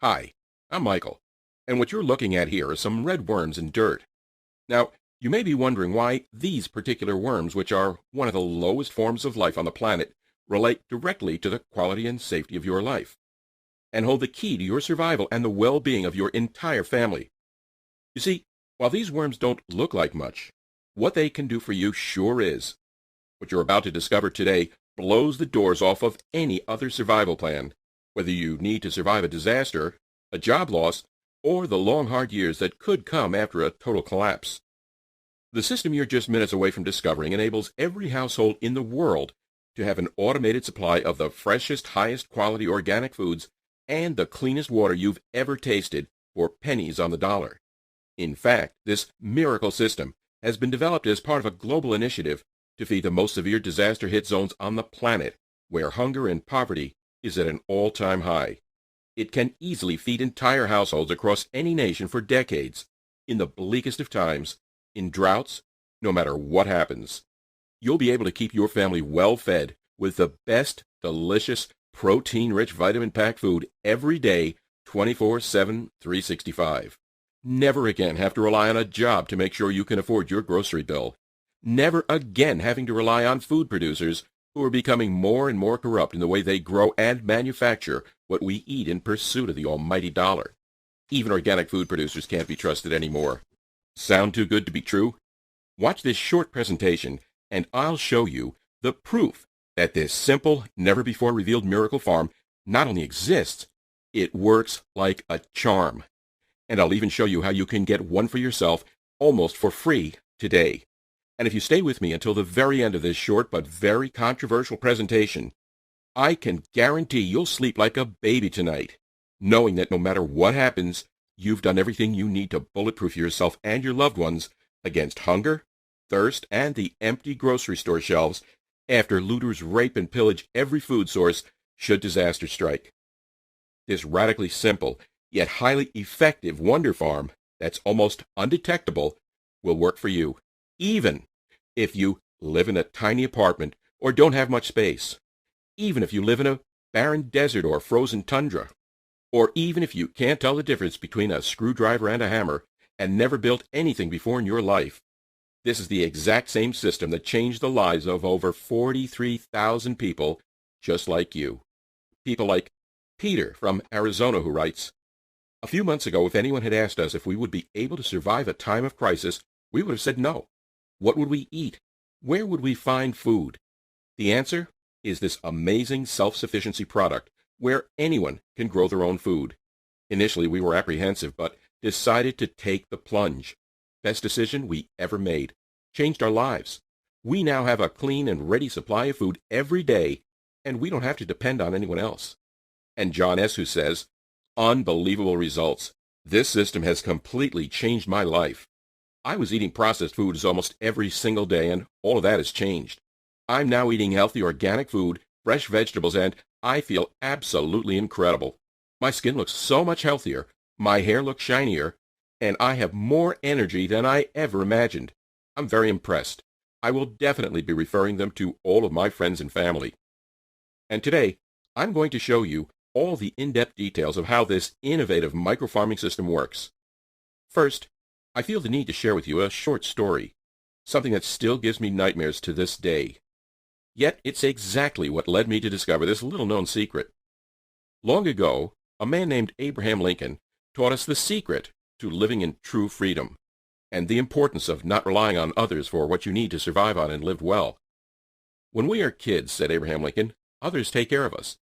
Hi, I'm Michael, and what you're looking at here are some red worms in dirt. Now, you may be wondering why these particular worms, which are one of the lowest forms of life on the planet, relate directly to the quality and safety of your life, and hold the key to your survival and the well-being of your entire family. You see, while these worms don't look like much, what they can do for you sure is. What you're about to discover today blows the doors off of any other survival plan, whether you need to survive a disaster, a job loss, or the long hard years that could come after a total collapse. The system you're just minutes away from discovering enables every household in the world to have an automated supply of the freshest, highest quality organic foods and the cleanest water you've ever tasted for pennies on the dollar. In fact, this miracle system has been developed as part of a global initiative to feed the most severe disaster-hit zones on the planet, where hunger and poverty is at an all-time high. It can easily feed entire households across any nation for decades, in the bleakest of times, in droughts, no matter what happens. You'll be able to keep your family well-fed with the best, delicious, protein-rich, vitamin-packed food every day, 24/7, 365. Never again have to rely on a job to make sure you can afford your grocery bill. Never again having to rely on food producers who are becoming more and more corrupt in the way they grow and manufacture what we eat in pursuit of the almighty dollar. Even organic food producers can't be trusted anymore. Sound too good to be true? Watch this short presentation, and I'll show you the proof that this simple, never-before-revealed miracle farm not only exists, it works like a charm. And I'll even show you how you can get one for yourself almost for free today. And if you stay with me until the very end of this short but very controversial presentation, I can guarantee you'll sleep like a baby tonight, knowing that no matter what happens, you've done everything you need to bulletproof yourself and your loved ones against hunger, thirst, and the empty grocery store shelves after looters rape and pillage every food source should disaster strike. This radically simple, yet highly effective wonder farm that's almost undetectable will work for you, even if you live in a tiny apartment or don't have much space, even if you live in a barren desert or frozen tundra, or even if you can't tell the difference between a screwdriver and a hammer and never built anything before in your life. This is the exact same system that changed the lives of over 43,000 people just like you. People like Peter from Arizona, who writes, "A few months ago, if anyone had asked us if we would be able to survive a time of crisis, we would have said no. What would we eat? Where would we find food? The answer is this amazing self-sufficiency product where anyone can grow their own food. Initially, we were apprehensive, but decided to take the plunge. Best decision we ever made. Changed our lives. We now have a clean and ready supply of food every day, and we don't have to depend on anyone else." And John S., who says, "Unbelievable results. This system has completely changed my life. I was eating processed foods almost every single day, and all of that has changed. I'm now eating healthy organic food, fresh vegetables, and I feel absolutely incredible. My skin looks so much healthier, my hair looks shinier, and I have more energy than I ever imagined. I'm very impressed. I will definitely be referring them to all of my friends and family." And today, I'm going to show you all the in-depth details of how this innovative microfarming system works. First, I feel the need to share with you a short story, something that still gives me nightmares to this day. Yet it's exactly what led me to discover this little-known secret. Long ago, a man named Abraham Lincoln taught us the secret to living in true freedom, and the importance of not relying on others for what you need to survive on and live well. "When we are kids," said Abraham Lincoln, "others take care of us.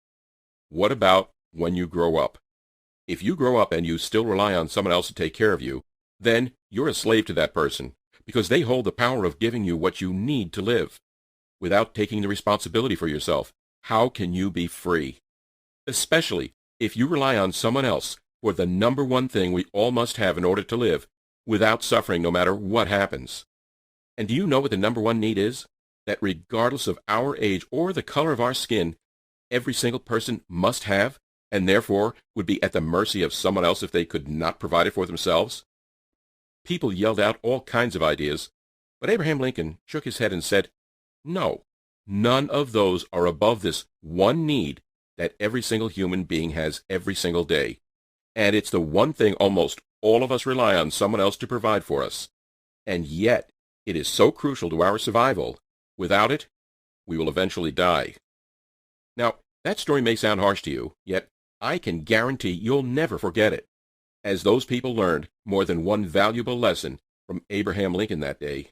What about when you grow up? If you grow up and you still rely on someone else to take care of you, then you're a slave to that person, because they hold the power of giving you what you need to live. Without taking the responsibility for yourself, how can you be free? Especially if you rely on someone else for the number one thing we all must have in order to live, without suffering no matter what happens. And do you know what the number one need is? That regardless of our age or the color of our skin, every single person must have, and therefore would be at the mercy of someone else if they could not provide it for themselves?" People yelled out all kinds of ideas, but Abraham Lincoln shook his head and said, "No, none of those are above this one need that every single human being has every single day. And it's the one thing almost all of us rely on someone else to provide for us. And yet, it is so crucial to our survival. Without it, we will eventually die. Now, that story may sound harsh to you, yet I can guarantee you'll never forget it, as those people learned more than one valuable lesson from Abraham Lincoln that day.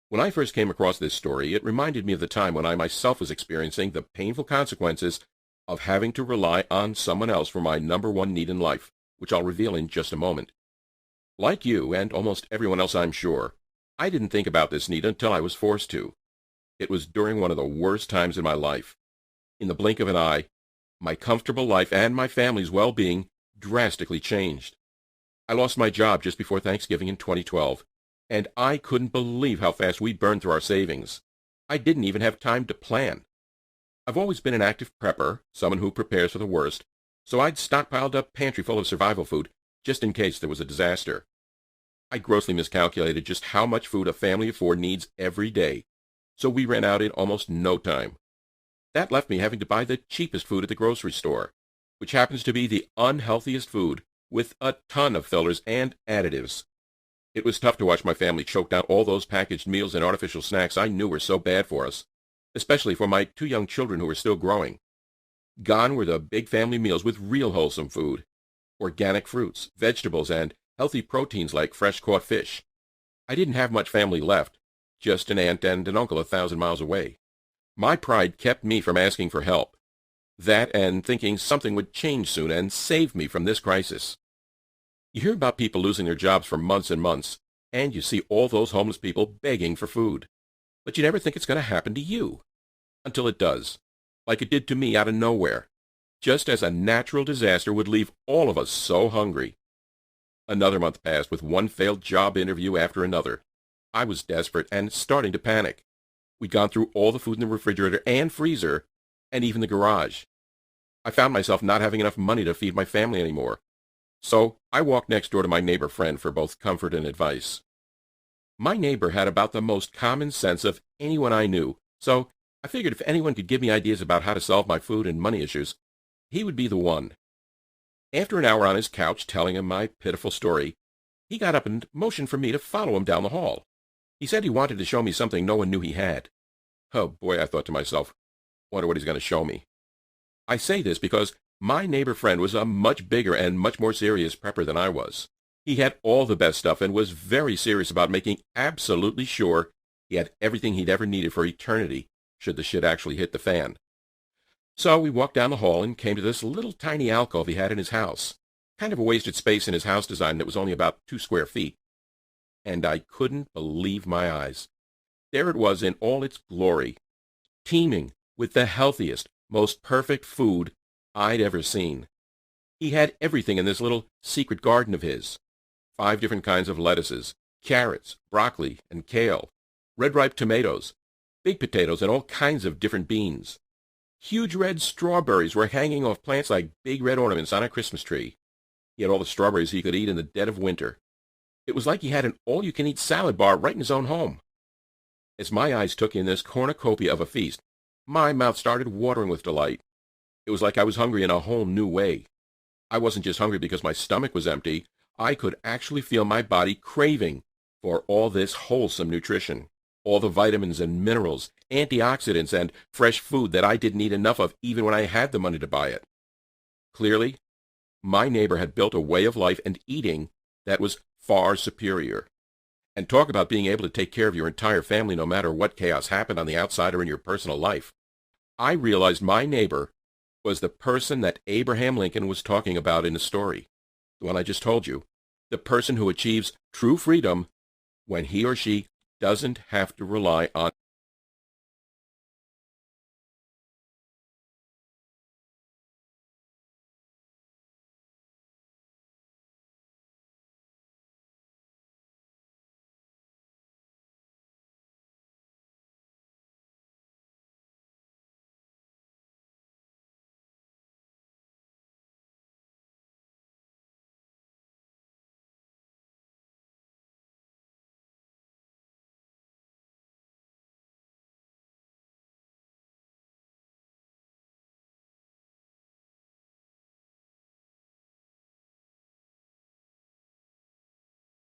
When I first came across this story, it reminded me of the time when I myself was experiencing the painful consequences of having to rely on someone else for my number one need in life, which I'll reveal in just a moment. Like you, and almost everyone else I'm sure, I didn't think about this need until I was forced to. It was during one of the worst times in my life. In the blink of an eye, my comfortable life and my family's well-being drastically changed. I lost my job just before Thanksgiving in 2012, and I couldn't believe how fast we burned through our savings. I didn't even have time to plan. I've always been an active prepper, someone who prepares for the worst, so I'd stockpiled a pantry full of survival food just in case there was a disaster. I grossly miscalculated just how much food a family of four needs every day, so we ran out in almost no time. That left me having to buy the cheapest food at the grocery store, which happens to be the unhealthiest food with a ton of fillers and additives. It was tough to watch my family choke down all those packaged meals and artificial snacks I knew were so bad for us, especially for my two young children who were still growing. Gone were the big family meals with real wholesome food, organic fruits, vegetables, and healthy proteins like fresh-caught fish. I didn't have much family left, just an aunt and an uncle 1,000 miles away. My pride kept me from asking for help. That and thinking something would change soon and save me from this crisis. You hear about people losing their jobs for months and months, and you see all those homeless people begging for food. But you never think it's going to happen to you. Until it does, like it did to me out of nowhere, just as a natural disaster would leave all of us so hungry. Another month passed with one failed job interview after another. I was desperate and starting to panic. We'd gone through all the food in the refrigerator and freezer, and even the garage. I found myself not having enough money to feed my family anymore. So I walked next door to my neighbor friend for both comfort and advice. My neighbor had about the most common sense of anyone I knew, so I figured if anyone could give me ideas about how to solve my food and money issues, he would be the one. After an hour on his couch telling him my pitiful story, he got up and motioned for me to follow him down the hall. He said he wanted to show me something no one knew he had. Oh boy, I thought to myself, wonder what he's going to show me. I say this because my neighbor friend was a much bigger and much more serious prepper than I was. He had all the best stuff and was very serious about making absolutely sure he had everything he'd ever needed for eternity should the shit actually hit the fan. So we walked down the hall and came to this little tiny alcove he had in his house. Kind of a wasted space in his house design that was only about 2 square feet. And I couldn't believe my eyes. There it was in all its glory, teeming with the healthiest, most perfect food I'd ever seen. He had everything in this little secret garden of his. 5 different kinds of lettuces, carrots, broccoli, and kale, red-ripe tomatoes, big potatoes, and all kinds of different beans. Huge red strawberries were hanging off plants like big red ornaments on a Christmas tree. He had all the strawberries he could eat in the dead of winter. It was like he had an all-you-can-eat salad bar right in his own home. As my eyes took in this cornucopia of a feast, my mouth started watering with delight. It was like I was hungry in a whole new way. I wasn't just hungry because my stomach was empty. I could actually feel my body craving for all this wholesome nutrition, all the vitamins and minerals, antioxidants, and fresh food that I didn't eat enough of even when I had the money to buy it. Clearly, my neighbor had built a way of life and eating that was far superior. And talk about being able to take care of your entire family no matter what chaos happened on the outside or in your personal life. I realized my neighbor was the person that Abraham Lincoln was talking about in the story, the one I just told you, the person who achieves true freedom when he or she doesn't have to rely on